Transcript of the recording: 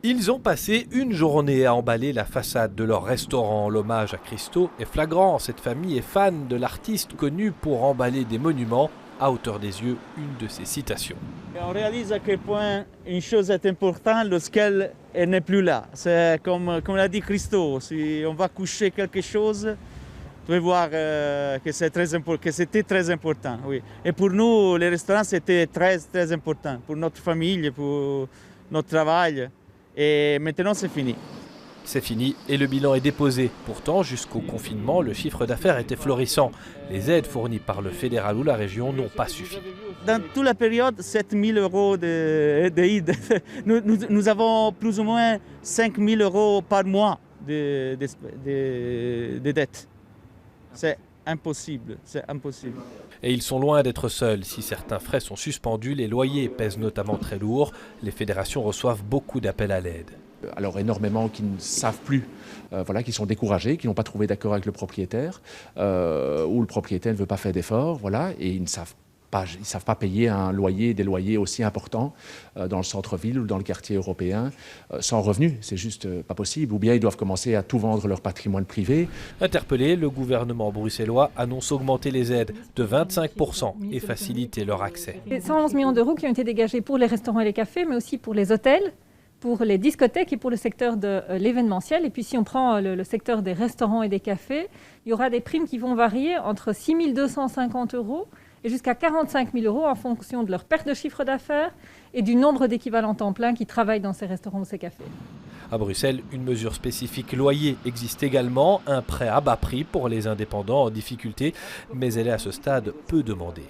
Ils ont passé une journée à emballer la façade de leur restaurant. L'hommage à Christo est flagrant. Cette famille est fan de l'artiste connu pour emballer des monuments. À hauteur des yeux, une de ses citations. On réalise à quel point une chose est importante lorsqu'elle n'est plus là. C'est comme l'a dit Christo, si on va coucher quelque chose, vous pouvez voir que c'était très important. Oui. Et pour nous, les restaurants, c'était très important pour notre famille, pour notre travail. Et maintenant, c'est fini. C'est fini et le bilan est déposé. Pourtant, jusqu'au confinement, le chiffre d'affaires était florissant. Les aides fournies par le fédéral ou la région n'ont pas suffi. Dans toute la période, 7 000 € d'aide. Nous avons plus ou moins 5 000 € par mois de dettes. C'est impossible, c'est impossible. Et ils sont loin d'être seuls. Si certains frais sont suspendus, les loyers pèsent notamment très lourd. Les fédérations reçoivent beaucoup d'appels à l'aide. Alors énormément qui ne savent plus, qui sont découragés, qui n'ont pas trouvé d'accord avec le propriétaire, ou le propriétaire ne veut pas faire d'efforts, et ils ne savent pas payer des loyers aussi importants dans le centre-ville ou dans le quartier européen sans revenus. C'est juste pas possible. Ou bien ils doivent commencer à tout vendre leur patrimoine privé. Interpellé, le gouvernement bruxellois annonce augmenter les aides de 25% et faciliter leur accès. 111 millions d'euros qui ont été dégagés pour les restaurants et les cafés, mais aussi pour les hôtels, pour les discothèques et pour le secteur de l'événementiel. Et puis si on prend le secteur des restaurants et des cafés, il y aura des primes qui vont varier entre 6 250 € et jusqu'à 45 000 € en fonction de leur perte de chiffre d'affaires et du nombre d'équivalents temps plein qui travaillent dans ces restaurants ou ces cafés. À Bruxelles, une mesure spécifique loyer existe également, un prêt à bas prix pour les indépendants en difficulté, mais elle est à ce stade peu demandée.